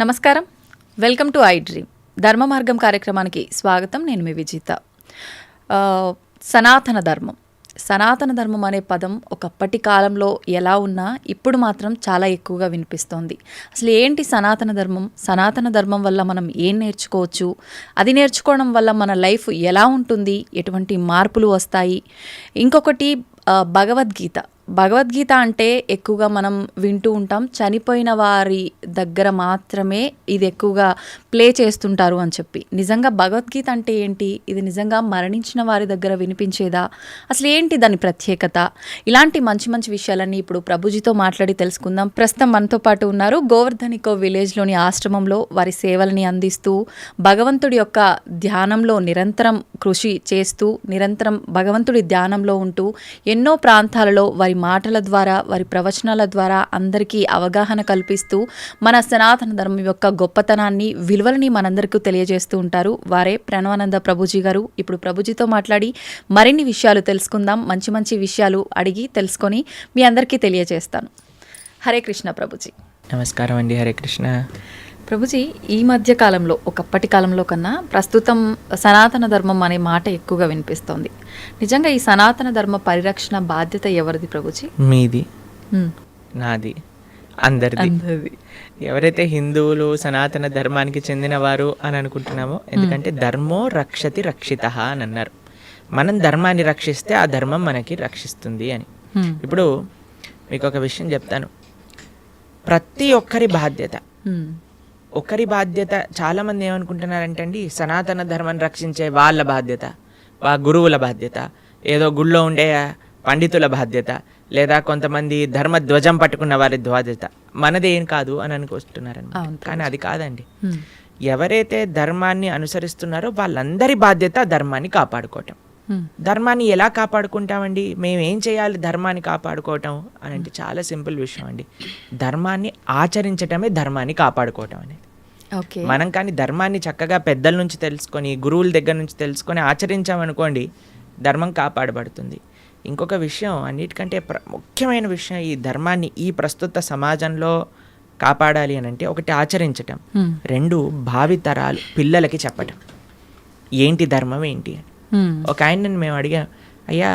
నమస్కారం, welcome to I dream ధర్మ మార్గం కార్యక్రమానికి స్వాగతం. నేను మీ విజిత. సనాతన ధర్మం అనే పదం ఒకప్పటి కాలంలో ఎలా ఉన్నా ఇప్పుడు మాత్రం చాలా ఎక్కువగా వినిపిస్తోంది. అసలు ఏంటి సనాతన ధర్మం వల్ల మనం ఏం నేర్చుకోవచ్చు, అది నేర్చుకోవడం వల్ల మన లైఫ్ ఎలా ఉంటుంది, ఎటువంటి మార్పులు వస్తాయి. ఇంకొకటి భగవద్గీత అంటే ఎక్కువగా మనం వింటూ ఉంటాం, చనిపోయిన వారి దగ్గర మాత్రమే ఇది ఎక్కువగా ప్లే చేస్తుంటారు అని చెప్పి. నిజంగా భగవద్గీత అంటే ఏంటి, ఇది నిజంగా మరణించిన వారి దగ్గర వినిపించేదా, అసలు ఏంటి దాని ప్రత్యేకత, ఇలాంటి మంచి మంచి విషయాలన్నీ ఇప్పుడు ప్రభుజీతో మాట్లాడి తెలుసుకుందాం. ప్రస్తుతం మనతో పాటు ఉన్నారు. గోవర్ధనికో విలేజ్లోని ఆశ్రమంలో వారి సేవల్ని అందిస్తూ భగవంతుడి యొక్క ధ్యానంలో నిరంతరం కృషి చేస్తూ, నిరంతరం భగవంతుడి ధ్యానంలో ఉంటూ ఎన్నో ప్రాంతాలలో వారి మాటల ద్వారా, వారి ప్రవచనాల ద్వారా అందరికీ అవగాహన కల్పిస్తూ మన సనాతన ధర్మం యొక్క గొప్పతనాన్ని, విలువలని మనందరికీ తెలియజేస్తూ ఉంటారు. వారే ప్రణవానంద ప్రభుజీ గారు. ఇప్పుడు ప్రభుజీతో మాట్లాడి మరిన్ని విషయాలు తెలుసుకుందాం. మంచి మంచి విషయాలు అడిగి తెలుసుకొని మీ అందరికీ తెలియజేస్తాను. హరే కృష్ణ ప్రభుజీ. నమస్కారం అండి. హరే కృష్ణ ప్రభుజీ. ఈ మధ్య కాలంలో, ఒకప్పటి కాలంలో కన్నా ప్రస్తుతం సనాతన ధర్మం అనే మాట ఎక్కువగా వినిపిస్తోంది. నిజంగా ఈ సనాతన ధర్మ పరిరక్షణ బాధ్యత ఎవరిది ప్రభుజీ? మీది, నాది, అందరిది. ఎవరైతే హిందువులు సనాతన ధర్మానికి చెందినవారు అని అనుకుంటున్నామో, ఎందుకంటే ధర్మో రక్షతి రక్షితః అని అన్నారు. మనం ధర్మాన్ని రక్షిస్తే ఆ ధర్మం మనకి రక్షిస్తుంది అని. ఇప్పుడు మీకు ఒక విషయం చెప్తాను. ప్రతి ఒక్కరి బాధ్యత చాలామంది ఏమనుకుంటున్నారంటే అండి, సనాతన ధర్మాన్ని రక్షించే వాళ్ళ బాధ్యత, గురువుల బాధ్యత, ఏదో గుళ్ళో ఉండే పండితుల బాధ్యత, లేదా కొంతమంది ధర్మ ధ్వజం పట్టుకున్న వారి బాధ్యత, మనదేం కాదు అని అనుకుంటున్నారన్నమాట. కానీ అది కాదండి. ఎవరైతే ధర్మాన్ని అనుసరిస్తున్నారో వాళ్ళందరి బాధ్యత ధర్మాన్ని కాపాడుకోవటం. ధర్మాన్ని ఎలా కాపాడుకుంటామండి? మేమేం చేయాలి ధర్మాన్ని కాపాడుకోవటం అని అంటే చాలా సింపుల్ విషయం అండి. ధర్మాన్ని ఆచరించటమే ధర్మాన్ని కాపాడుకోవటం అనేది. మనం కానీ ధర్మాన్ని చక్కగా పెద్దల నుంచి తెలుసుకొని, గురువుల దగ్గర నుంచి తెలుసుకొని ఆచరించామనుకోండి, ధర్మం కాపాడబడుతుంది. ఇంకొక విషయం, అన్నిటికంటే ముఖ్యమైన విషయం, ఈ ధర్మాన్ని ఈ ప్రస్తుత సమాజంలో కాపాడాలి అని అంటే, ఒకటి ఆచరించటం, రెండు భావితరాలు పిల్లలకి చెప్పటం ఏంటి ధర్మం ఏంటి అని. ఒక ఆయనని మేము అడిగాం, అయ్యా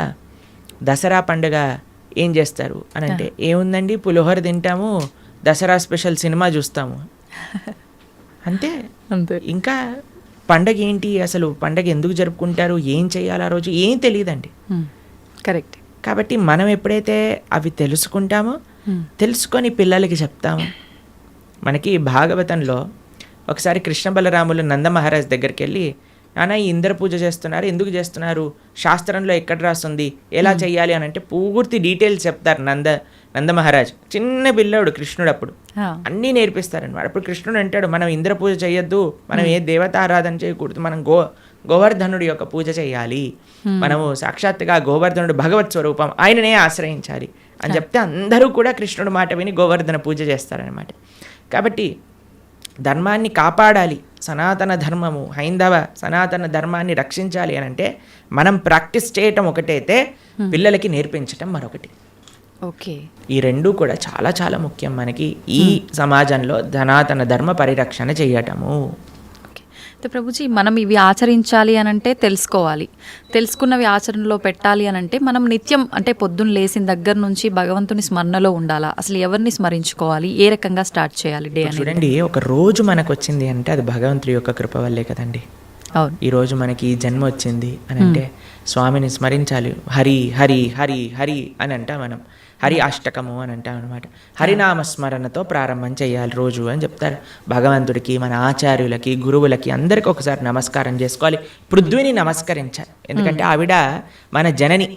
దసరా పండుగ ఏం చేస్తారు అని అంటే, ఏముందండి పులిహోర తింటాము, దసరా స్పెషల్ సినిమా చూస్తాము అంతే. ఇంకా పండగ ఏంటి, అసలు పండగ ఎందుకు జరుపుకుంటారు, ఏం చేయాలి ఆ రోజు, ఏం తెలియదండి. కరెక్ట్. కాబట్టి మనం ఎప్పుడైతే అవి తెలుసుకుంటామో, తెలుసుకొని పిల్లలకి చెప్తాము. మనకి భాగవతంలో ఒకసారి కృష్ణ బలరాములు నంద మహారాజ్ దగ్గరికి వెళ్ళి, నాన్న ఈ ఇంద్ర పూజ చేస్తున్నారు, ఎందుకు చేస్తున్నారు, శాస్త్రంలో ఎక్కడ రాస్తుంది, ఎలా చెయ్యాలి అని అంటే పూర్తి డీటెయిల్స్ చెప్తారు నంద మహారాజ్. చిన్న పిల్లోడు కృష్ణుడు, అప్పుడు అన్నీ నేర్పిస్తారనమాట. అప్పుడు కృష్ణుడు అంటాడు, మనం ఇంద్ర పూజ చేయొద్దు, మనం ఏ దేవతారాధన చేయకూడదు, మనం గోవర్ధనుడి యొక్క పూజ చేయాలి, మనము సాక్షాత్తుగా గోవర్ధనుడు భగవత్ స్వరూపం, ఆయననే ఆశ్రయించాలి అని చెప్తే అందరూ కూడా కృష్ణుడు మాట విని గోవర్ధన పూజ చేస్తారనమాట. కాబట్టి ధర్మాన్ని కాపాడాలి, సనాతన ధర్మము, హైందవ సనాతన ధర్మాన్ని రక్షించాలి అని అంటే మనం ప్రాక్టీస్ చేయటం ఒకటైతే, పిల్లలకి నేర్పించటం మరొకటి. ఓకే. ఈ రెండూ కూడా చాలా చాలా ముఖ్యం మనకి ఈ సమాజంలో సనాతన ధర్మ పరిరక్షణ చేయటము. అయితే ప్రభుజీ, మనం ఇవి ఆచరించాలి అని అంటే తెలుసుకోవాలి, తెలుసుకున్నవి ఆచరణలో పెట్టాలి అని అంటే మనం నిత్యం, అంటే పొద్దున్న లేచిన దగ్గర నుంచి భగవంతుని స్మరణలో ఉండాలా? అసలు ఎవరిని స్మరించుకోవాలి, ఏ రకంగా స్టార్ట్ చేయాలి డే అని? చూడండి, ఒక రోజు మనకు వచ్చింది అంటే అది భగవంతుడి యొక్క కృప వల్లే కదండి. అవును. ఈరోజు మనకి ఈ జన్మ వచ్చింది అని అంటే స్వామిని స్మరించాలి. హరి హరి హరి హరి అని అంటాం మనం, హరి అష్టకము అని అంటాం అనమాట. హరినామస్మరణతో ప్రారంభం చేయాలి రోజు అని చెప్తారు. భగవంతుడికి, మన ఆచార్యులకి, గురువులకి అందరికీ ఒకసారి నమస్కారం చేసుకోవాలి. పృథ్వీని నమస్కరించాలి, ఎందుకంటే ఆవిడ మన జనని.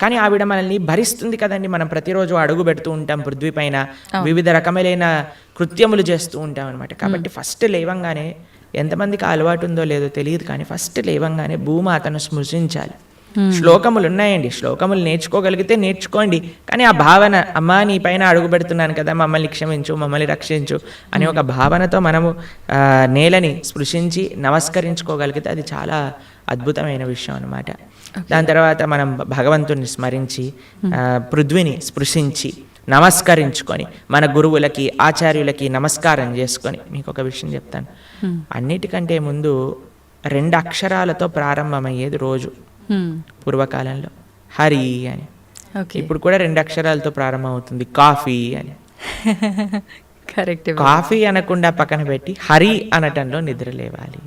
కానీ ఆవిడ మనల్ని భరిస్తుంది కదండి. మనం ప్రతిరోజు అడుగు పెడుతూ ఉంటాం పృథ్వీ పైన, వివిధ రకములైన కృత్యములు చేస్తూ ఉంటాం అనమాట. కాబట్టి ఫస్ట్ లేవంగానే, ఎంతమందికి అలవాటు ఉందో లేదో తెలియదు కానీ ఫస్ట్ లేవంగానే భూమాతను స్మృశించాలి. శ్లోకములు ఉన్నాయండి, శ్లోకములు నేర్చుకోగలిగితే నేర్చుకోండి. కానీ ఆ భావన, అమ్మా నీ పైన అడుగు పెడుతున్నాను కదా, మమ్మల్ని క్షమించు, మమ్మల్ని రక్షించు అనే ఒక భావనతో మనము నేలని స్పృశించి నమస్కరించుకోగలిగితే అది చాలా అద్భుతమైన విషయం అన్నమాట. దాని తర్వాత మనం భగవంతుని స్మరించి పృథ్వీని స్పృశించి నమస్కరించుకొని మన గురువులకి ఆచార్యులకి నమస్కారం చేసుకొని, మీకు ఒక విషయం చెప్తాను, అన్నిటికంటే ముందు 2 అక్షరాలతో ప్రారంభమయ్యేది రోజు పూర్వకాలంలో, హరి అని. ఇప్పుడు కూడా 2 అక్షరాలతో ప్రారంభం అవుతుంది, కాఫీ అని. కరెక్ట్. కాఫీ అనకుండా పక్కన పెట్టి హరి అనటంలో నిద్ర లేవాలి.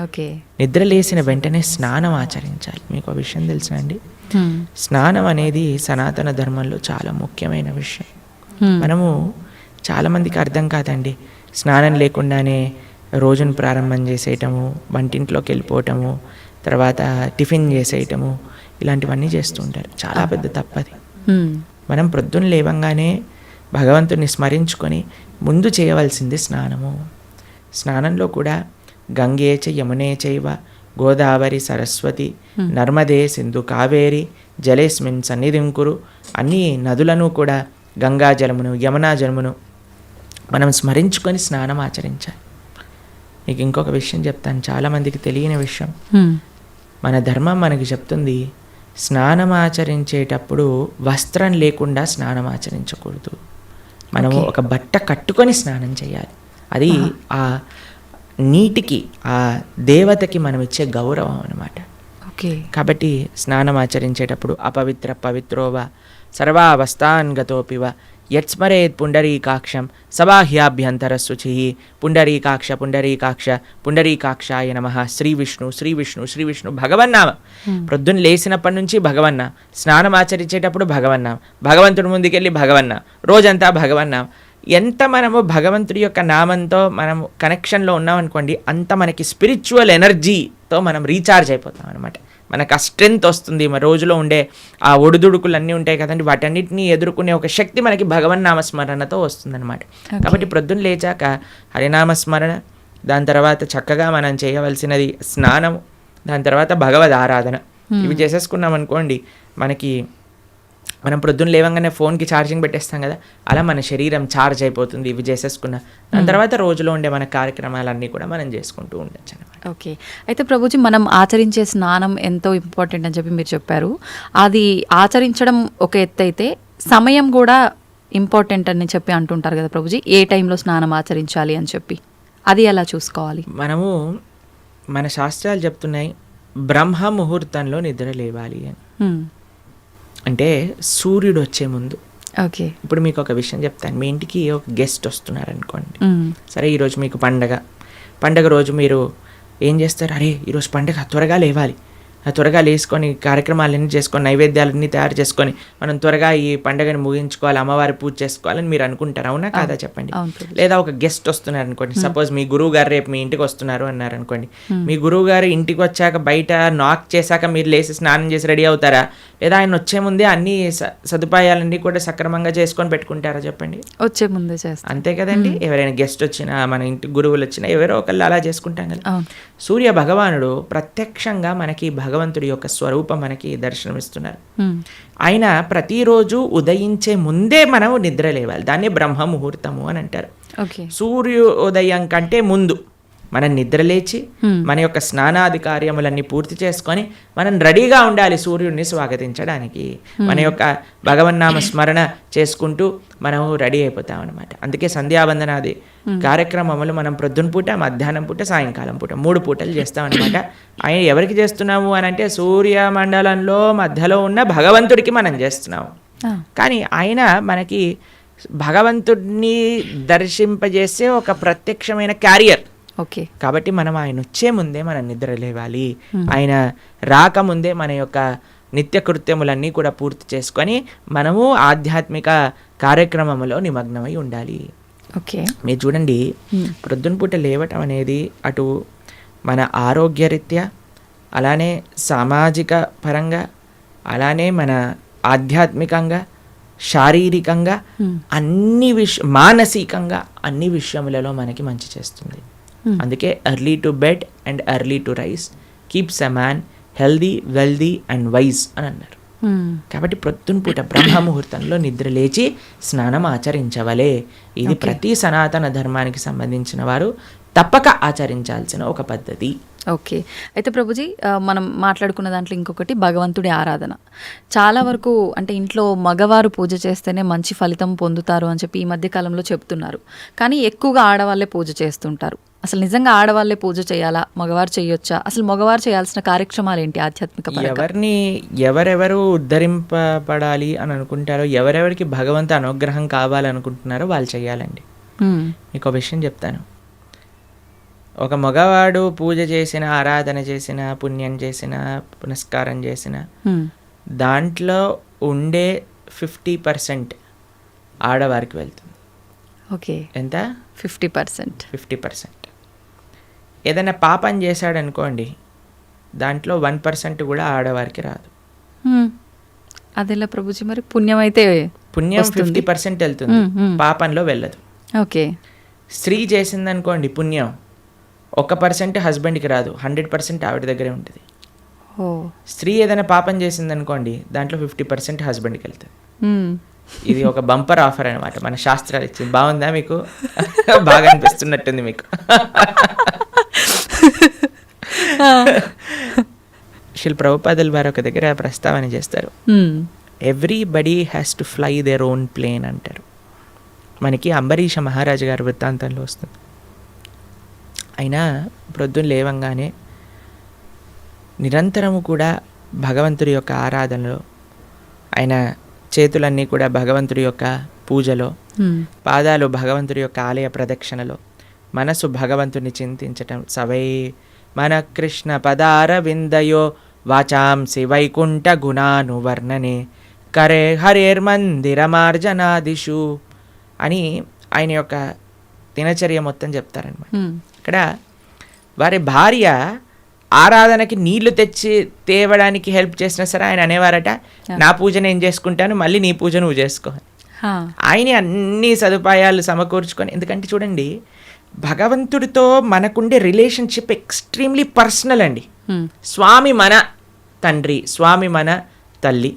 ఓకే. నిద్ర లేచిన వెంటనే స్నానం ఆచరించాలి. మీకు ఆ విషయం తెలుసా అండి? స్నానం అనేది సనాతన ధర్మంలో చాలా ముఖ్యమైన విషయం. మనము చాలామందికి అర్థం కాదండి, స్నానం లేకుండానే రోజును ప్రారంభం చేసేయటము, వంటింట్లోకి వెళ్ళిపోవటము, తర్వాత టిఫిన్ చేసేయటము, ఇలాంటివన్నీ చేస్తూ ఉంటారు. చాలా పెద్ద తప్పది. మనం ప్రొద్దున లేవంగానే భగవంతుని స్మరించుకొని ముందు చేయవలసింది స్నానము. స్నానంలో కూడా గంగే చ యమునే చైవ గోదావరి సరస్వతి నర్మదే సింధు కావేరి జలేస్మిన్ సన్నిధిం కురు, అన్ని నదులను కూడా గంగా జలమును యమునా జలమును మనం స్మరించుకొని స్నానం ఆచరించాలి. మీకు ఇంకొక విషయం చెప్తాను, చాలామందికి తెలియని విషయం. మన ధర్మం మనకి చెప్తుంది, స్నానం ఆచరించేటప్పుడు వస్త్రం లేకుండా స్నానం ఆచరించకూడదు. మనము ఒక బట్ట కట్టుకొని స్నానం చేయాలి. అది ఆ నీటికి, ఆ దేవతకి మనం ఇచ్చే గౌరవం అన్నమాట. కాబట్టి స్నానం ఆచరించేటప్పుడు అపవిత్ర పవిత్రోవ సర్వావస్థాన్ గతోపివ యత్స్మరేత్ పుండరీకాక్షం సబాహ్యాభ్యంతర శుచి పుండరీకాక్ష పుండరీకాక్ష పుండరీకాక్షాయ నమః శ్రీ విష్ణు శ్రీ విష్ణు శ్రీ విష్ణు భగవన్నామ. ప్రొద్దున లేచినప్పటి నుంచి భగవన్నా, స్నానం ఆచరించేటప్పుడు భగవన్నాం, భగవంతుడి ముందుకెళ్ళి భగవన్నా, రోజంతా భగవన్నాం. ఎంత మనము భగవంతుడి యొక్క నామంతో మనము కనెక్షన్లో ఉన్నామనుకోండి, అంత మనకి స్పిరిచువల్ ఎనర్జీతో మనం రీఛార్జ్ అయిపోతాం అనమాట. మనకు ఆ స్ట్రెంగ్త్ వస్తుంది. మన రోజులో ఉండే ఆ ఒడిదుడుకులు అన్నీ ఉంటాయి కదండి, వాటన్నిటిని ఎదుర్కొనే ఒక శక్తి మనకి భగవన్నామస్మరణతో వస్తుందన్నమాట. కాబట్టి ప్రొద్దున లేచాక హరినామస్మరణ, దాని తర్వాత చక్కగా మనం చేయవలసినది స్నానం, దాని తర్వాత భగవద్ ఆరాధన. ఇవి చేసేసుకున్నాం అనుకోండి, మనం ప్రొద్దున లేవంగానే ఫోన్కి ఛార్జింగ్ పెట్టేస్తాం కదా, అలా మన శరీరం ఛార్జ్ అయిపోతుంది ఇవి చేసేసుకున్న. దాని తర్వాత రోజులో ఉండే మన కార్యక్రమాలన్నీ కూడా మనం చేసుకుంటూ ఉండొచ్చు అనమాట. ఓకే. అయితే ప్రభుజీ, మనం ఆచరించే స్నానం ఎంతో ఇంపార్టెంట్ అని చెప్పి మీరు చెప్పారు. అది ఆచరించడం ఒక ఎత్తు అయితే సమయం కూడా ఇంపార్టెంట్ అని చెప్పి అంటుంటారు కదా ప్రభుజీ, ఏ టైంలో స్నానం ఆచరించాలి అని చెప్పి, అది ఎలా చూసుకోవాలి? మనము మన శాస్త్రాలు చెప్తున్నాయి, బ్రహ్మ ముహూర్తంలో నిద్ర లేవాలి అని. అంటే సూర్యుడు వచ్చే ముందు. ఓకే. ఇప్పుడు మీకు ఒక విషయం చెప్తాను. మీ ఇంటికి ఒక గెస్ట్ వస్తున్నారు అనుకోండి, సరే ఈరోజు మీకు పండగ రోజు మీరు ఏం చేస్తారు, అరే ఈరోజు పండగ త్వరగా లేవాలి, త్వరగా లేసుకొని కార్యక్రమాలన్నీ చేసుకొని నైవేద్యాలన్నీ తయారు చేసుకొని మనం త్వరగా ఈ పండుగని ముగించుకోవాలి, అమ్మవారి పూజ చేసుకోవాలని మీరు అనుకుంటారు, అవునా కాదా చెప్పండి? లేదా ఒక గెస్ట్ వస్తున్నారు అనుకోండి, సపోజ్ మీ గురువు గారు రేపు మీ ఇంటికి వస్తున్నారు అన్నారు అనుకోండి, మీ గురువు గారు ఇంటికి వచ్చాక బయట నాక్ చేశాక మీరు లేచి స్నానం చేసి రెడీ అవుతారా? లేదా ఆయన వచ్చే ముందే అన్ని సదుపాయాలన్నీ కూడా సక్రమంగా చేసుకొని పెట్టుకుంటారా చెప్పండి? వచ్చే ముందే చేస్తాం, అంతే కదండి. ఎవరైనా గెస్ట్ వచ్చినా, మన ఇంటి గురువులు వచ్చినా, ఎవరో ఒకళ్ళు అలా చేసుకుంటాం కదా. సూర్య భగవానుడు ప్రత్యక్షంగా మనకి భగవంతుడి యొక్క స్వరూపం మనకి దర్శనమిస్తున్నారు. ఆయన ప్రతిరోజు ఉదయించే ముందే మనం నిద్ర లేవాలి, దాన్ని బ్రహ్మ ముహూర్తము అని అంటారు. సూర్యోదయం కంటే ముందు మనం నిద్రలేచి మన యొక్క స్నానాది కార్యములన్నీ పూర్తి చేసుకొని మనం రెడీగా ఉండాలి సూర్యుడిని స్వాగతించడానికి. మన యొక్క భగవన్నామ స్మరణ చేసుకుంటూ మనం రెడీ అయిపోతాం అనమాట. అందుకే సంధ్యావందనాది కార్యక్రమములు మనం ప్రొద్దున పూట, మధ్యాహ్నం పూట, సాయంకాలం పూట 3 పూటలు చేస్తాం అనమాట. ఆయన ఎవరికి చేస్తున్నాము అని అంటే సూర్యమండలంలో మధ్యలో ఉన్న భగవంతుడికి మనం చేస్తున్నాము. కానీ ఆయన మనకి భగవంతుడిని దర్శింపజేసే ఒక ప్రత్యక్షమైన క్యారియర్. ఓకే. కాబట్టి మనం ఆయన వచ్చే ముందే మనం నిద్ర లేవాలి, ఆయన రాకముందే మన యొక్క నిత్య కృత్యములన్నీ కూడా పూర్తి చేసుకొని మనము ఆధ్యాత్మిక కార్యక్రమంలో నిమగ్నమై ఉండాలి. ఓకే. మీరు చూడండి, ప్రొద్దున పూట లేవటం అనేది అటు మన ఆరోగ్యరీత్యా, అలానే సామాజిక పరంగా, అలానే మన ఆధ్యాత్మికంగా, శారీరకంగా, మానసికంగా అన్ని విషయములలో మనకి మంచి చేస్తుంది. అందుకే early to bed and early to rise keeps a man healthy, wealthy and wise అని అన్నారు. కాబట్టి ప్రొద్దున పూట బ్రహ్మ ముహూర్తంలో నిద్ర లేచి స్నానం ఆచరించవలే. ఇది ప్రతి సనాతన ధర్మానికి సంబంధించిన వారు తప్పక ఆచరించాల్సిన ఒక పద్ధతి. ఓకే. అయితే ప్రభుజీ మనం మాట్లాడుకున్న దాంట్లో ఇంకొకటి భగవంతుడి ఆరాధన. చాలా వరకు అంటే ఇంట్లో మగవారు పూజ చేస్తేనే మంచి ఫలితం పొందుతారు అని చెప్పి ఈ మధ్య కాలంలో చెప్తున్నారు. కానీ ఎక్కువగా ఆడవాళ్ళే పూజ చేస్తుంటారు. అసలు నిజంగా ఆడవాళ్ళే పూజ చేయాలా? మగవారు చేయొచ్చా? అసలు మగవారు చేయాల్సిన కార్యక్రమాలు ఏంటి ఆధ్యాత్మిక పరంగా? ఎవరెవరు ఉద్ధరింపబడాలి అని అనుకుంటారో, ఎవరెవరికి భగవంతు అనుగ్రహం కావాలనుకుంటున్నారో వాళ్ళు చేయాలండి. మీకు ఒక విషయం చెప్తాను. ఒక మగవాడు పూజ చేసిన, ఆరాధన చేసిన, పుణ్యం చేసిన, పునస్కారం చేసిన దాంట్లో ఉండే 50% ఆడవారికి వెళ్తుంది. ఓకే. ఎంత? 50%. 50%. ఏదైనా పాపం చేశాడనుకోండి, దాంట్లో 1% కూడా ఆడవారికి రాదు. అదేలా ప్రభుజీ? మరి పుణ్యం అయితే పుణ్యం 50% వెళ్తుంది, పాపంలో వెళ్ళదు. ఓకే. స్త్రీ చేసిందనుకోండి పుణ్యం, 1% హస్బెండ్కి రాదు, 100% ఆవిడ దగ్గరే ఉంటుంది. స్త్రీ ఏదైనా పాపం చేసిందనుకోండి, దాంట్లో 50% హస్బెండ్కి వెళ్తుంది. ఇది ఒక బంపర్ ఆఫర్ అనమాట, మన శాస్త్రాలు ఇచ్చింది. బాగుందా మీకు? బాగా అనిపిస్తున్నట్టుంది మీకు. శిల్ ప్రభుపాదుల వారు ఒక దగ్గర ప్రస్తావన చేస్తారు, everybody has to fly their own plane అంటారు. మనకి అంబరీష మహారాజు గారి వృత్తాంతంలో వస్తుంది. అయినా ప్రొద్దున లేవంగానే నిరంతరము కూడా భగవంతుడి యొక్క ఆరాధనలో, ఆయన చేతులన్నీ కూడా భగవంతుడి యొక్క పూజలో, పాదాలు భగవంతుడి యొక్క ఆలయ ప్రదక్షిణలో, మనసు భగవంతుని చింతించటం. సవై మన కృష్ణ పదార విందయో వాచాంసి వైకుంఠ గుణానువర్ణనే కరే హరేర్మందిరమార్జనాదిషు అని ఆయన యొక్క దినచర్య మొత్తం చెప్తారనమాట. ఇక్కడ వారి భార్య ఆరాధనకి నీళ్లు తెచ్చి తేవడానికి హెల్ప్ చేసినా సరే ఆయన అనేవారట, నా పూజ నేను చేసుకుంటాను, మళ్ళీ నీ పూజ నువ్వు చేసుకో. ఆయన అన్ని సదుపాయాలు సమకూర్చుకొని, ఎందుకంటే చూడండి భగవంతుడితో మనకుండే రిలేషన్షిప్ ఎక్స్ట్రీమ్లీ పర్సనల్ అండి. స్వామి మన తండ్రి, స్వామి మన తల్లి.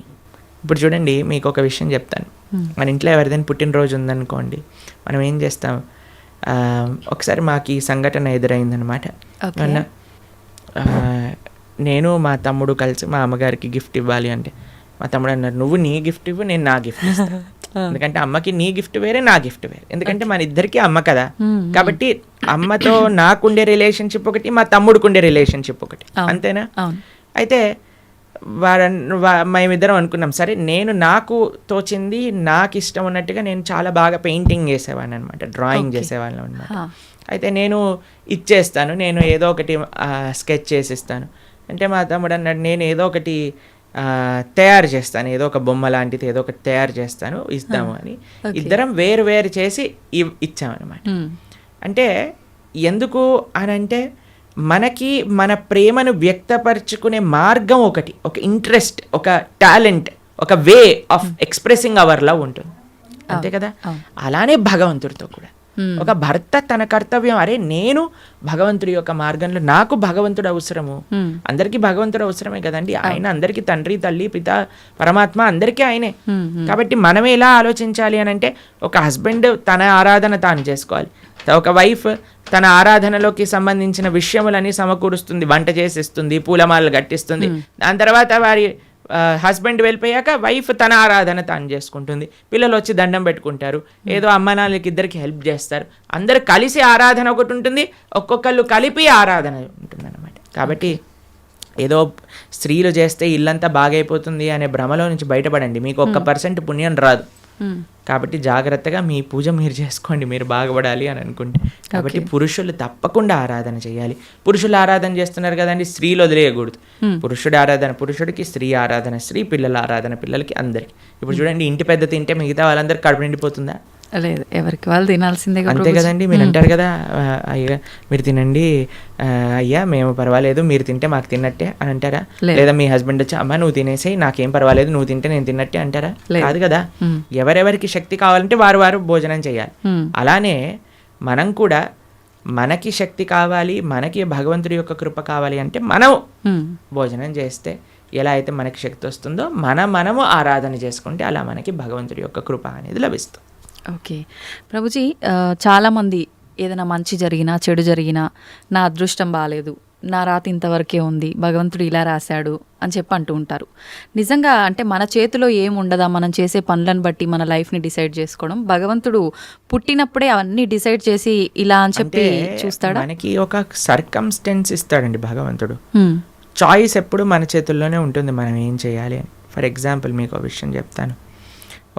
ఇప్పుడు చూడండి మీకు ఒక విషయం చెప్తాను. మన ఇంట్లో ఎవరిదైనా పుట్టినరోజు ఉందనుకోండి, మనం ఏం చేస్తాం, ఒకసారి మాకు ఈ సంఘటన ఎదురైందనమాట. అన్న నేను మా తమ్ముడు కలిసి మా అమ్మగారికి గిఫ్ట్ ఇవ్వాలి అంటే, మా తమ్ముడు అన్నారు, నువ్వు నీ గిఫ్ట్ ఇవ్వు, నేను నా గిఫ్ట్ ఇస్తాను. ఎందుకంటే అమ్మకి నీ గిఫ్ట్ వేరే, నా గిఫ్ట్ వేరే. ఎందుకంటే మన ఇద్దరికి అమ్మ కదా, కాబట్టి అమ్మతో నాకుండే రిలేషన్షిప్ ఒకటి, మా తమ్ముడికి ఉండే రిలేషన్షిప్ ఒకటి, అంతేనా? అయితే మేమిద్దరం అనుకున్నాం, సరే నేను నాకు తోచింది, నాకు ఇష్టం ఉన్నట్టుగా నేను చాలా బాగా పెయింటింగ్ చేసేవాడిని అనమాట, డ్రాయింగ్ చేసేవాళ్ళం అనమాట. అయితే నేను ఇచ్చేస్తాను, నేను ఏదో ఒకటి స్కెచ్ చేసిస్తాను అంటే, మా తమ్ముడు అన్నాడు, నేను ఏదో ఒకటి తయారు చేస్తాను, ఏదో ఒక బొమ్మ లాంటిది ఏదో ఒకటి తయారు చేస్తాను, ఇస్తాము అని ఇద్దరం వేరు వేరు చేసి ఇచ్చామన్నమాట. అంటే ఎందుకు అని అంటే, మనకి మన ప్రేమను వ్యక్తపరచుకునే మార్గం ఒకటి, ఒక ఇంట్రెస్ట్, ఒక టాలెంట్, ఒక way of expressing hour love ఉంటుంది, అంతే కదా. అలానే భగవంతుడితో కూడా ఒక భర్త తన కర్తవ్యం, అరే నేను భగవంతుడి యొక్క మార్గంలో, నాకు భగవంతుడు అవసరము, అందరికీ భగవంతుడు అవసరమే కదండి. ఆయన అందరికీ తండ్రి, తల్లి, పిత, పరమాత్మ అందరికీ ఆయనే. కాబట్టి మనం ఎలా ఆలోచించాలి అని అంటే, ఒక హస్బెండ్ తన ఆరాధన తాను చేసుకోవాలి, ఒక వైఫ్ తన ఆరాధనలోకి సంబంధించిన విషయములని సమకూరుస్తుంది, వంట చేసిస్తుంది, పూలమాలలు కట్టిస్తుంది. దాని తర్వాత వారి హస్బెండ్ వెళ్ళిపోయాక వైఫ్ తన ఆరాధన తాను చేసుకుంటుంది, పిల్లలు వచ్చి దండం పెట్టుకుంటారు, ఏదో అమ్మ నాన్నలకి ఇద్దరికి హెల్ప్ చేస్తారు, అందరు కలిసి ఆరాధన ఒకటి ఉంటుంది, ఒక్కొక్కళ్ళు కలిపి ఆరాధన ఉంటుంది అన్నమాట. కాబట్టి ఏదో స్త్రీలు చేస్తే ఇల్లంతా బాగైపోతుంది అనే భ్రమలో నుంచి బయటపడండి, మీకు 1% పుణ్యం రాదు. కాబట్టి జాగ్రత్తగా మీ పూజ మీరు చేసుకోండి, మీరు బాగుపడాలి అని అనుకుంటే. కాబట్టి పురుషులు తప్పకుండా ఆరాధన చేయాలి. పురుషులు ఆరాధన చేస్తున్నారు కదండి, స్త్రీలు వదిలేయకూడదు. పురుషుడు ఆరాధన పురుషుడికి, స్త్రీ ఆరాధన స్త్రీ, పిల్లల ఆరాధన పిల్లలకి, అందరికి. ఇప్పుడు చూడండి, ఇంటి పెద్ద తింటే మిగతా వాళ్ళందరూ కడుపు నిండిపోతుందా? లేదు, ఎవరికి వాళ్ళు తినాల్సిందే, అంతే కదండి. మీరు అంటారు కదా, అయ్యా మీరు తినండి, అయ్యా మేము పర్వాలేదు, మీరు తింటే మాకు తిన్నట్టే అని అంటారా? లేదా మీ హస్బెండ్ వచ్చి, అమ్మ నువ్వు తినేసేయి, నాకేం పర్వాలేదు, నువ్వు తింటే నేను తిన్నట్టే అంటారా? కాదు కదా. ఎవరెవరికి శక్తి కావాలంటే వారు వారు భోజనం చేయాలి. అలానే మనం కూడా, మనకి శక్తి కావాలి, మనకి భగవంతుడి యొక్క కృప కావాలి అంటే మనం భోజనం చేస్తే ఎలా అయితే మనకి శక్తి వస్తుందో, మనము ఆరాధన చేసుకుంటే అలా మనకి భగవంతుడి యొక్క కృప అనేది లభిస్తుంది. ఓకే ప్రభుజీ, చాలామంది ఏదైనా మంచి జరిగినా చెడు జరిగినా, నా అదృష్టం బాగాలేదు, నా రాత ఇంతవరకే ఉంది, భగవంతుడు ఇలా రాశాడు అని చెప్పి అంటూ ఉంటారు. నిజంగా అంటే మన చేతిలో ఏముండదా మనం చేసే పనులను బట్టి మన లైఫ్ని డిసైడ్ చేసుకోవడం? భగవంతుడు పుట్టినప్పుడే అవన్నీ డిసైడ్ చేసి ఇలా అని చెప్పి చూస్తాడా? మనకి ఒక సర్కమ్స్టెన్స్ ఇస్తాడండి భగవంతుడు. చాయిస్ ఎప్పుడు మన చేతుల్లోనే ఉంటుంది, మనం ఏం చేయాలి అని. ఫర్ ఎగ్జాంపుల్ మీకు ఒక విషయం చెప్తాను.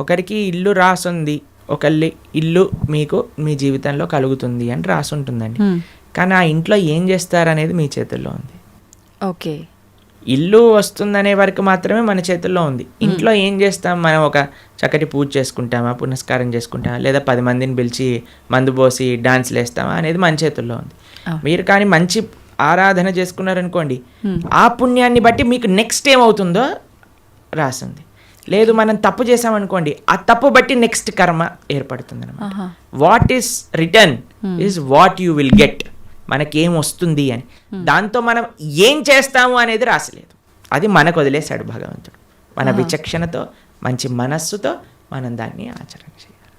ఒకరికి ఇల్లు రాసుంది, ఒకళ్ళి ఇల్లు మీకు మీ జీవితంలో కలుగుతుంది అని రాసి ఉంటుందండి. కానీ ఆ ఇంట్లో ఏం చేస్తారనేది మీ చేతుల్లో ఉంది. ఓకే, ఇల్లు వస్తుందనే వరకు మాత్రమే మన చేతుల్లో ఉంది. ఇంట్లో ఏం చేస్తాం, మనం ఒక చక్కటి పూజ చేసుకుంటామా, పునస్కారం చేసుకుంటామా, లేదా 10 మందిని పిలిచి మందు పోసి డాన్స్లు వేస్తామా అనేది మన చేతుల్లో ఉంది. మీరు కానీ మంచి ఆరాధన చేసుకున్నారనుకోండి, ఆ పుణ్యాన్ని బట్టి మీకు నెక్స్ట్ ఏమవుతుందో రాసింది. లేదు మనం తప్పు చేసామనుకోండి, ఆ తప్పు బట్టి నెక్స్ట్ కర్మ ఏర్పడుతుంది అనమాట. What is return is what you will get. మనకేం వస్తుంది అని, దాంతో మనం ఏం చేస్తాము అనేది రాసలేదు. అది మనకు వదిలేశాడు భగవంతుడు. మన విచక్షణతో, మంచి మనస్సుతో మనం దాన్ని ఆచరణ చేయాలి.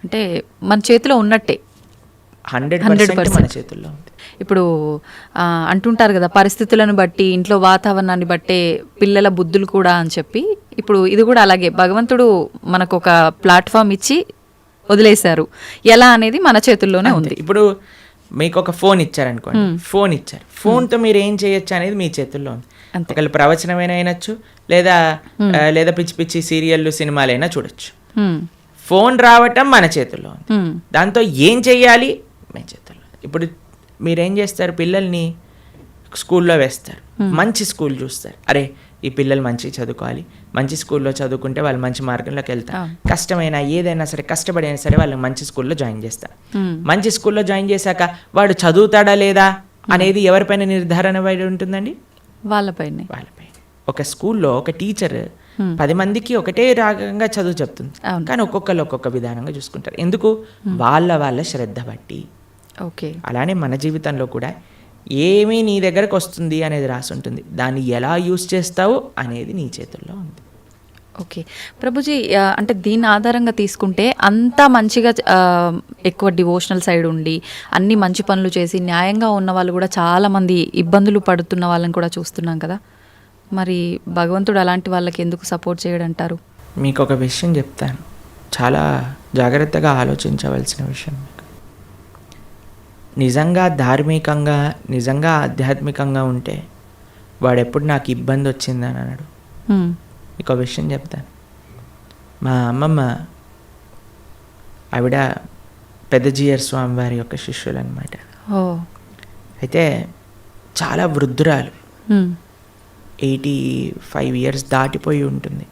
అంటే మన చేతిలో ఉన్నట్టే 100% మన చేతుల్లో ఉంది. ఇప్పుడు అంటుంటారు కదా, పరిస్థితులను బట్టి, ఇంట్లో వాతావరణాన్ని బట్టే పిల్లల బుద్ధులు కూడా అని చెప్పి. ఇప్పుడు ఇది కూడా అలాగే భగవంతుడు మనకు ఒక ప్లాట్ఫామ్ ఇచ్చి వదిలేశారు. ఎలా అనేది మన చేతుల్లోనే ఉంది. ఇప్పుడు మీకు ఒక ఫోన్ ఇచ్చారనుకోండి, ఫోన్ ఇచ్చారు, ఫోన్తో మీరు ఏం చేయొచ్చు అనేది మీ చేతుల్లో ఉంది. ఒకళ్ళు ప్రవచనమైనా అయినచ్చు, లేదా పిచ్చి పిచ్చి సీరియళ్ళు సినిమాలైనా చూడొచ్చు. ఫోన్ రావటం మన చేతుల్లో ఉంది, దాంతో ఏం చెయ్యాలి మీ చేతుల్లో. ఇప్పుడు మీరేం చేస్తారు, పిల్లల్ని స్కూల్లో వేస్తారు, మంచి స్కూల్ చూస్తారు. అరే ఈ పిల్లలు మంచిగా చదువుకోవాలి, మంచి స్కూల్లో చదువుకుంటే వాళ్ళు మంచి మార్గంలోకి వెళ్తారు. కష్టమైనా ఏదైనా సరే, కష్టపడి అయినా సరే వాళ్ళని మంచి స్కూల్లో జాయిన్ చేస్తారు. మంచి స్కూల్లో జాయిన్ చేశాక వాడు చదువుతాడా లేదా అనేది ఎవరిపైన నిర్ధారణ పడి ఉంటుందండి? వాళ్ళపైన. ఒక స్కూల్లో ఒక టీచర్ 10 మందికి ఒకటే రాగంగా చదువు చెప్తుంది, కానీ ఒక్కొక్కరు ఒక్కొక్క విధానంగా చూసుకుంటారు. ఎందుకు? వాళ్ళ శ్రద్ధ బట్టి. ఓకే, అలానే మన జీవితంలో కూడా ఏమీ నీ దగ్గరకు వస్తుంది అనేది రాసి ఉంటుంది, దాన్ని ఎలా యూస్ చేస్తావు అనేది నీ చేతుల్లో ఉంది. ఓకే ప్రభుజీ, అంటే దీని ఆధారంగా తీసుకుంటే అంతా మంచిగా ఎక్కువ డివోషనల్ సైడ్ ఉండి అన్ని మంచి పనులు చేసి న్యాయంగా ఉన్న వాళ్ళు కూడా చాలామంది ఇబ్బందులు పడుతున్న వాళ్ళని కూడా చూస్తున్నాం కదా. మరి భగవంతుడు అలాంటి వాళ్ళకి ఎందుకు సపోర్ట్ చేయడంటారు? మీకు ఒక విషయం చెప్తాను, చాలా జాగ్రత్తగా ఆలోచించవలసిన విషయం. నిజంగా ధార్మికంగా, నిజంగా ఆధ్యాత్మికంగా ఉంటే వాడెప్పుడు నాకు ఇబ్బంది వచ్చిందని అన్నాడు. మీకు విషయం చెప్తాను. మా అమ్మమ్మ ఆవిడ పెద్దజీయర్ స్వామి వారి యొక్క శిష్యులు అనమాట. అయితే చాలా వృద్ధురాలు, 85 years దాటిపోయి ఉంటుంది.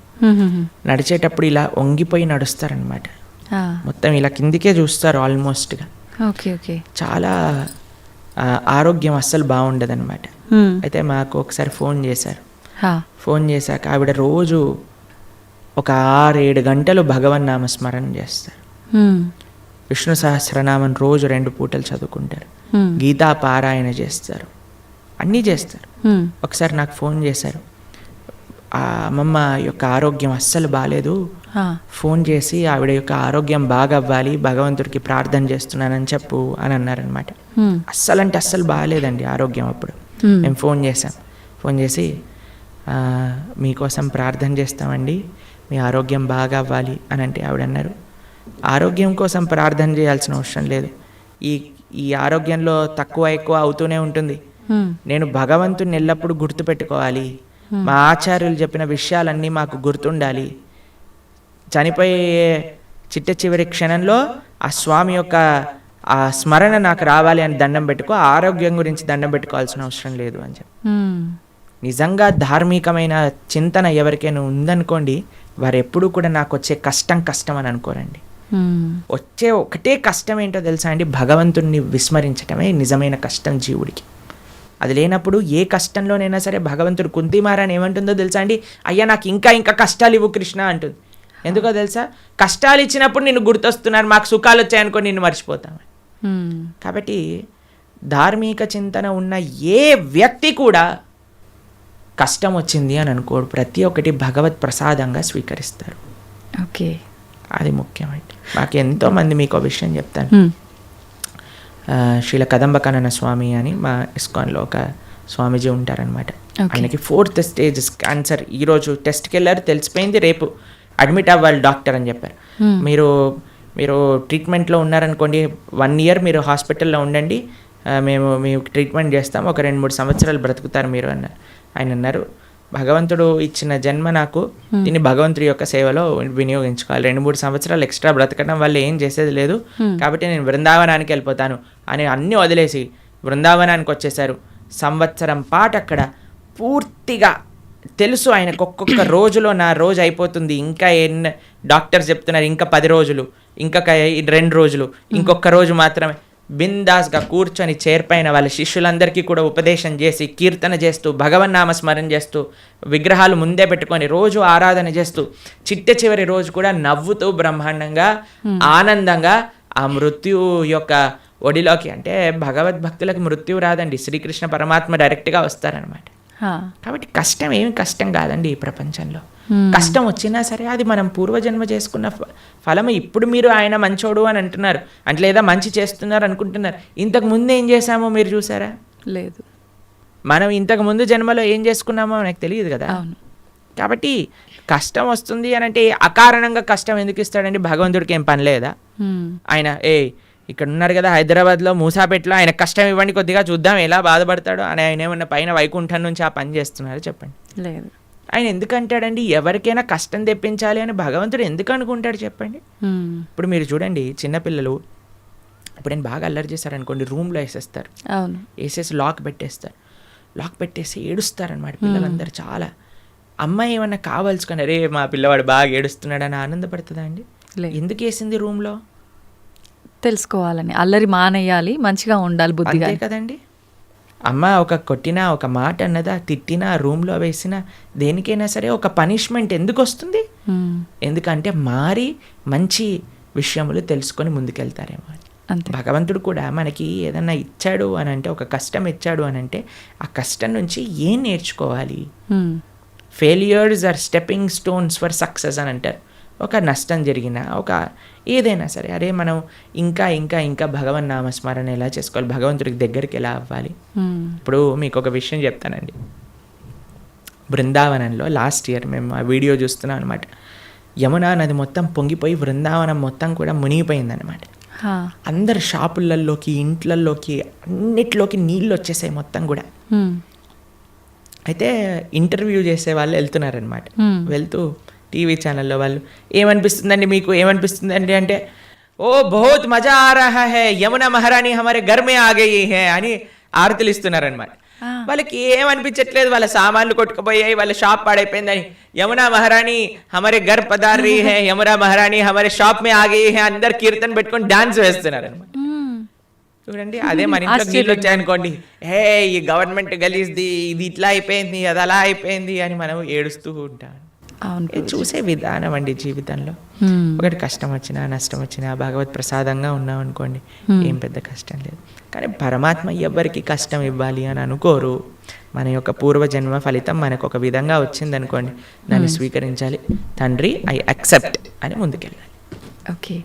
నడిచేటప్పుడు ఇలా వంగిపోయి నడుస్తారనమాట, మొత్తం ఇలా కిందికే చూస్తారు ఆల్మోస్ట్గా. చాలా ఆరోగ్యం అస్సలు బాగుండదన్నమాట. అయితే మాకు ఒకసారి ఫోన్ చేశారు. ఫోన్ చేశాక ఆవిడ రోజు ఒక 6-7 గంటలు భగవన్నామ స్మరణ చేస్తారు. విష్ణు సహస్రనామం రోజు 2 పూటలు చదువుకుంటారు, గీతా పారాయణ చేస్తారు, అన్నీ చేస్తారు. ఒకసారి నాకు ఫోన్ చేశారు, ఆ అమ్మమ్మ యొక్క ఆరోగ్యం అస్సలు బాగాలేదు, ఫోన్ చేసి ఆవిడ యొక్క ఆరోగ్యం బాగా అవ్వాలి, భగవంతుడికి ప్రార్థన చేస్తున్నానని చెప్పు అని అన్నారనమాట. అస్సలు అంటే అస్సలు బాగాలేదండి ఆరోగ్యం. అప్పుడు మేము ఫోన్ చేసాం, ఫోన్ చేసి మీకోసం ప్రార్థన చేస్తామండి, మీ ఆరోగ్యం బాగా అవ్వాలి అని అంటే ఆవిడ అన్నారు, ఆరోగ్యం కోసం ప్రార్థన చేయాల్సిన అవసరం లేదు, ఈ ఆరోగ్యంలో తక్కువ ఎక్కువ అవుతూనే ఉంటుంది, నేను భగవంతుని ఎల్లప్పుడూ గుర్తుపెట్టుకోవాలి, మా ఆచార్యులు చెప్పిన విషయాలన్నీ మాకు గుర్తుండాలి, చనిపోయే చిట్ట చివరి క్షణంలో ఆ స్వామి యొక్క ఆ స్మరణ నాకు రావాలి అని దండం పెట్టుకో, ఆరోగ్యం గురించి దండం పెట్టుకోవాల్సిన అవసరం లేదు అని చెప్పి. నిజంగా ధార్మికమైన చింతన ఎవరికైనా ఉందనుకోండి, వారు ఎప్పుడూ కూడా నాకు వచ్చే కష్టం అని అనుకోరండి. వచ్చే ఒకటే కష్టం ఏంటో తెలుసా అండి? భగవంతుణ్ణి విస్మరించటమే నిజమైన కష్టం జీవుడికి. అది లేనప్పుడు ఏ కష్టంలోనైనా సరే భగవంతుడు కుంతిమారాని ఏమంటుందో తెలుసా అండి? అయ్యా నాకు ఇంకా కష్టాలు ఇవ్వు కృష్ణ అంటుంది. ఎందుకో తెలుసా? కష్టాలు ఇచ్చినప్పుడు నిన్ను గుర్తొస్తున్నారు, మాకు సుఖాలు వచ్చాయనుకో నిన్ను మర్చిపోతాము. కాబట్టి ధార్మిక చింతన ఉన్న ఏ వ్యక్తి కూడా కష్టం వచ్చింది అని అనుకోడు, ప్రతి ఒక్కటి భగవత్ ప్రసాదంగా స్వీకరిస్తారు. ఓకే, అది ముఖ్యమండి. నాకు ఎంతోమంది, మీకు ఒక విషయం చెప్తాను, శ్రీల కదంబకానన స్వామి అని మా ఇస్కాన్లో ఒక స్వామీజీ ఉంటారనమాట. Okay. ఆయనకి 4th స్టేజ్ క్యాన్సర్. ఈరోజు టెస్ట్కి వెళ్ళారు, తెలిసిపోయింది, రేపు అడ్మిట్ అవ్వాలి డాక్టర్ అని చెప్పారు. మీరు ట్రీట్మెంట్లో ఉన్నారనుకోండి, 1 year మీరు హాస్పిటల్లో ఉండండి, మేము మీకు ట్రీట్మెంట్ చేస్తాం, ఒక 2-3 సంవత్సరాలు బ్రతుకుతారు మీరు అన్నారు. ఆయన అన్నారు, భగవంతుడు ఇచ్చిన జన్మ నాకు, దీన్ని భగవంతుడి యొక్క సేవలో వినియోగించుకోవాలి. 2-3 సంవత్సరాలు ఎక్స్ట్రా బ్రతకడం వల్ల ఏం చేసేది లేదు, కాబట్టి నేను బృందావనానికి వెళ్ళిపోతాను అని అన్నీ వదిలేసి బృందావనానికి వచ్చేసారు. సంవత్సరం పాటు అక్కడ పూర్తిగా తెలుసు ఆయనకు, ఒక్కొక్క రోజులో నా రోజు అయిపోతుంది, ఇంకా డాక్టర్స్ చెప్తున్నారు ఇంకా 10 రోజులు, ఇంకా 2 రోజులు, ఇంకొక రోజు మాత్రమే. బిందాస్గా కూర్చొని చేర్పైన వాళ్ళ శిష్యులందరికీ కూడా ఉపదేశం చేసి, కీర్తన చేస్తూ, భగవన్నామ స్మరణ చేస్తూ, విగ్రహాలు ముందే పెట్టుకొని రోజు ఆరాధన చేస్తూ, చిట్ట చివరి రోజు కూడా నవ్వుతూ బ్రహ్మాండంగా ఆనందంగా ఆ మృత్యు యొక్క ఒడిలోకి, అంటే భగవద్భక్తులకు మృత్యువు రాదండి, శ్రీకృష్ణ పరమాత్మ డైరెక్ట్గా వస్తారనమాట. కాబట్టి కష్టం ఏమి కష్టం కాదండి ఈ ప్రపంచంలో. కష్టం వచ్చినా సరే అది మనం పూర్వజన్మ చేసుకున్న ఫలమే. ఇప్పుడు మీరు ఆయన మంచోడు అని అంటున్నారు అంటే, లేదా మంచి చేస్తున్నారు అనుకుంటున్నారు. ఇంతకు ముందు ఏం చేశామో మీరు చూసారా? లేదు. మనం ఇంతకు ముందు జన్మలో ఏం చేసుకున్నామో మనకు తెలియదు కదా. కాబట్టి కష్టం వస్తుంది అని అంటే అకారణంగా కష్టం ఎందుకు ఇస్తాడండి? భగవంతుడికి ఏం పని లేదా? ఆయన ఇక్కడ ఉన్నారు కదా హైదరాబాద్లో మూసాపేటలో, ఆయన కష్టం ఇవ్వండి కొద్దిగా చూద్దాం ఎలా బాధపడతాడో అని ఆయన ఏమన్నా పైన వైకుంఠం నుంచి ఆ పని చేస్తున్నారు చెప్పండి? లేదు. ఆయన ఎందుకు అంటాడండి ఎవరికైనా కష్టం తెప్పించాలి అని భగవంతుడు ఎందుకు అనుకుంటాడు చెప్పండి? ఇప్పుడు మీరు చూడండి, చిన్నపిల్లలు ఇప్పుడు నేను బాగా అల్లరి చేశారనుకోండి, రూమ్లో వేసేస్తారు, వేసేసి లాక్ పెట్టేస్తారు, లాక్ పెట్టేసి ఏడుస్తారనమాట పిల్లలందరూ చాలా. అమ్మాయి ఏమన్నా కావాల్సుకొని అరే మా పిల్లవాడు బాగా ఏడుస్తున్నాడు అని ఆనందపడుతుందా అండి? ఎందుకు వేసింది రూమ్లో? తెలుసుకోవాలని, అల్లరి మానేయాలి, మంచిగా ఉండాలి, బుద్ధిగా. అంతే కదండి. అమ్మ ఒక కొట్టినా, ఒక మాట అన్నదా, తిట్టినా, రూమ్లో వేసినా, దేనికైనా సరే ఒక పనిష్మెంట్ ఎందుకు వస్తుంది? ఎందుకంటే మారి మంచి విషయములు తెలుసుకొని ముందుకెళ్తారేమో. భగవంతుడు కూడా మనకి ఏదన్నా ఇచ్చాడు అని అంటే, ఒక కష్టం ఇచ్చాడు అని అంటే, ఆ కష్టం నుంచి ఏం నేర్చుకోవాలి? Failures are stepping stones for success అని అంటారు. ఒక నష్టం జరిగినా, ఒక ఏదైనా సరే, అరే మనం ఇంకా ఇంకా ఇంకా భగవన్ నామస్మరణ ఎలా చేసుకోవాలి, భగవంతుడికి దగ్గరికి ఎలా అవ్వాలి. ఇప్పుడు మీకు ఒక విషయం చెప్తానండి. బృందావనంలో లాస్ట్ ఇయర్ మేము ఆ వీడియో చూస్తున్నాం అనమాట. యమునా నది మొత్తం పొంగిపోయి బృందావనం మొత్తం కూడా మునిగిపోయిందనమాట. అందరు షాపులలోకి, ఇంట్లలోకి, అన్నిట్లోకి నీళ్ళు వచ్చేసాయి మొత్తం కూడా. అయితే ఇంటర్వ్యూ చేసే వాళ్ళు వెళ్తున్నారనమాట. వెళ్తూ టీవీ ఛానల్లో వాళ్ళు ఏమనిపిస్తుందండి మీకు, ఏమనిపిస్తుందండి అంటే, ఓ బహుత్ మజా ఆ రహా హై, యమునా మహారాణి హమారే ఘర్ మే ఆ గయి హై అని ఆరతులు ఇస్తున్నారనమాట. వాళ్ళకి ఏమనిపించట్లేదు, వాళ్ళ సామాన్లు కొట్టుకుపోయాయి, వాళ్ళ షాప్ పాడైపోయిందని. యమునా మహారాణి హమారే ఘర్ పధార్ రహీ హై, యమునా మహారాణి హమారే షాప్ మే ఆ గయి హై, అందరు కీర్తన పెట్టుకొని డాన్స్ వేస్తున్నారు అనమాట. చూడండి, అదే మన ఇంట్లో నీళ్ళు వచ్చాయనుకోండి, ఈ గవర్నమెంట్ గలీజ్ది, ఇది ఇట్లా అయిపోయింది, అది అలా అయిపోయింది అని మనం ఏడుస్తూ ఉంటాం. చూసే విధానం అండి జీవితంలో. ఒకటి కష్టం వచ్చినా, నష్టం వచ్చినా భగవత్ ప్రసాదంగా ఉన్నాం అనుకోండి, ఏం పెద్ద కష్టం లేదు. కానీ పరమాత్మ ఎవ్వరికి కష్టం ఇవ్వాలి అని అనుకోరు. మన యొక్క పూర్వజన్మ ఫలితం మనకు ఒక విధంగా వచ్చిందనుకోండి, దాన్ని స్వీకరించాలి. తండ్రి ఐ యాక్సెప్ట్ అని ముందుకెళ్ళాలి. ఓకే.